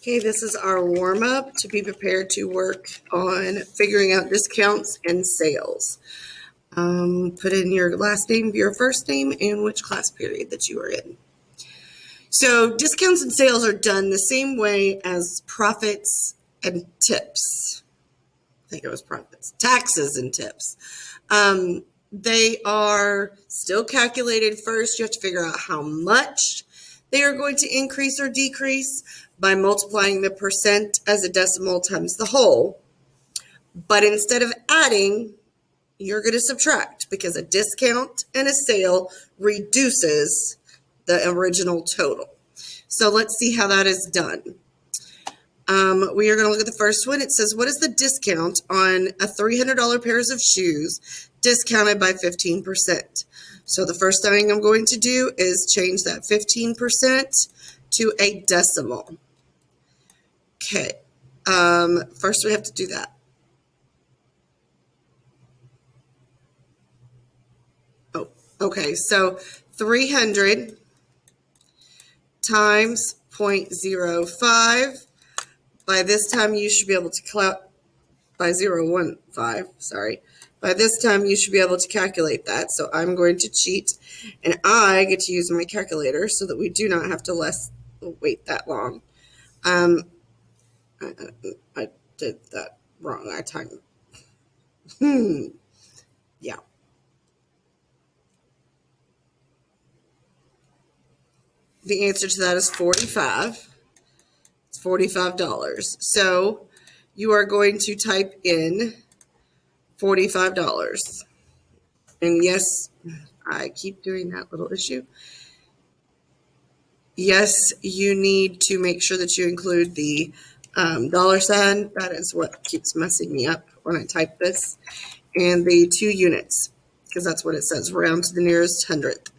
Okay, this is our warm-up to be prepared to work on figuring out discounts and sales. Put in your last name, your first name, and which class period that you are in. So discounts and sales are done the same way as profits and tips. I think it was profits, taxes and tips. They are still calculated first. You have to figure out how much they are going to increase or decrease by multiplying the percent as a decimal times the whole. But instead of adding, you're going to subtract because a discount and a sale reduces the original total. So let's see how that is done. We are going to look at the first one. It says, what is the discount on a $300 pairs of shoes discounted by 15%? So the first thing I'm going to do is change that 15% to a decimal. Okay. First we have to do that. Oh, okay. So 300 times 0.05. By this time, you should be able to by 0.15, sorry. By this time, you should be able to calculate that. So I'm going to cheat, and I get to use my calculator so that we do not have to wait that long. I did that wrong. I timed. Yeah. The answer to that is 45. It's $45. So you are going to type in $45. And yes, I keep doing that little issue. Yes, you need to make sure that you include the dollar sign. That is what keeps messing me up when I type this. And the 2 units, because that's what it says, round to the nearest hundredth.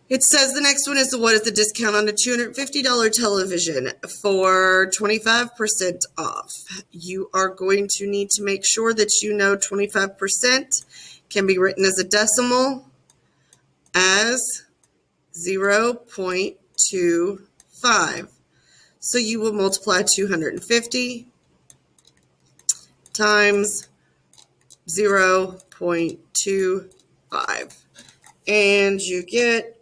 It says the next one is what is the discount on a $250 television for 25% off. You are going to need to make sure that you know 25% can be written as a decimal as 0.25. So you will multiply 250 times 0.25 and you get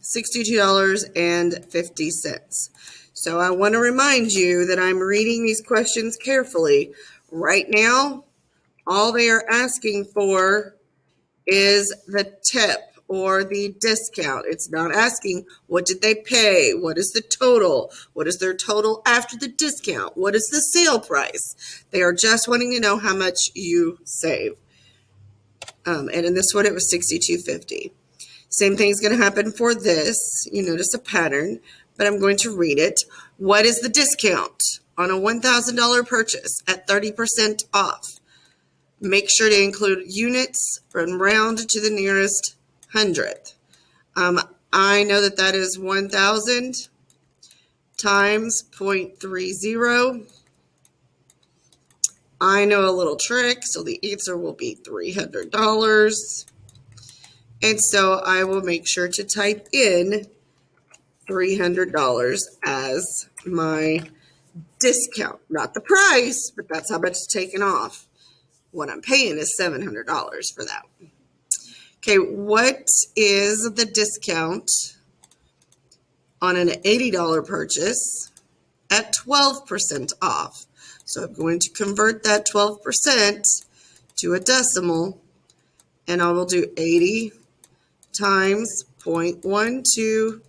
$62.50. So I want to remind you that I'm reading these questions carefully. Right now, all they are asking for is the tip or the discount. It's not asking what did they pay, what is the total, what is their total after the discount, what is the sale price. They are just wanting to know how much you save. And in this one, it was $62.50. Same thing is going to happen for this. You notice a pattern, but I'm going to read it. What is the discount on a $1,000 purchase at 30% off? Make sure to include units and round to the nearest hundredth. I know that that is 1,000 times 0.30. I know a little trick, so the answer will be $300. And so I will make sure to type in $300 as my discount. Not the price, but that's how much it's taken off. What I'm paying is $700 for that. Okay, what is the discount on an $80 purchase at 12% off? So I'm going to convert that 12% to a decimal, and I will do 80 times 0.12.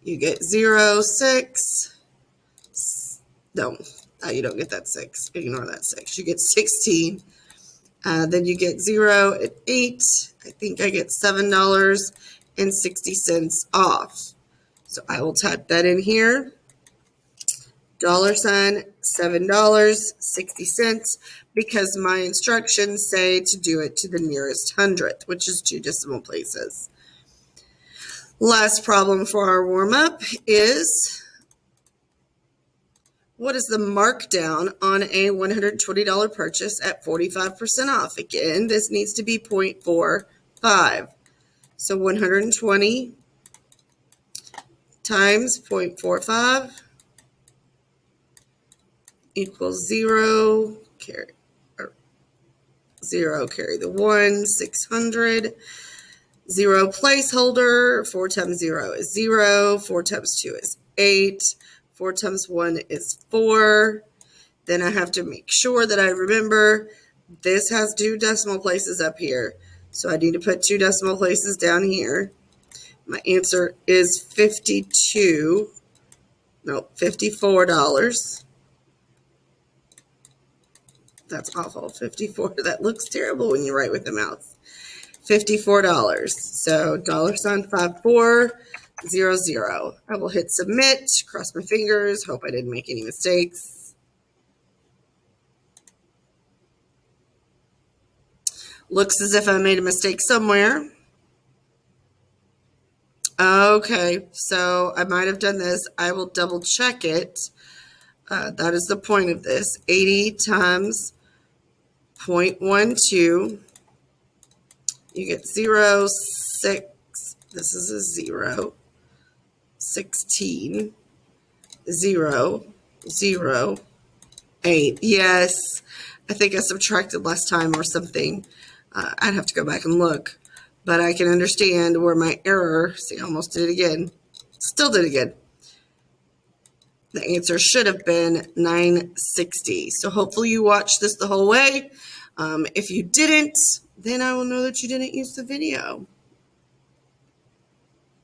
You get 0.6. No, you don't get that 6. Ignore that 6. You get 16. Then you get 0 at 8. I think I get $7.60 off. So I will type that in here. $7.60 because my instructions say to do it to the nearest hundredth, which is 2 decimal places. Last problem for our warm-up is, what is the markdown on a $120 purchase at 45% off? Again, this needs to be 0.45. So 120 times 0.45 equals 0, carry 0, carry the 1, 600, 0 placeholder, 4 times 0 is 0, 4 times 2 is 8, 4 times 1 is 4. Then I have to make sure that I remember this has 2 decimal places up here. So I need to put 2 decimal places down here. My answer is $54. That's awful. 54. That looks terrible when you write with the mouse. $54. So $5400. I will hit submit, cross my fingers, hope I didn't make any mistakes. Looks as if I made a mistake somewhere. Okay, so I might have done this. I will double check it. That is the point of this. 80 times 0.12. You get 0, 6. This is a 0. 16. 0, 0, 8. Yes, I think I subtracted last time or something. I'd have to go back and look. But I can understand where my error, see, I almost did it again. Still did it again. The answer should have been 960. So hopefully you watched this the whole way. If you didn't, then I will know that you didn't use the video.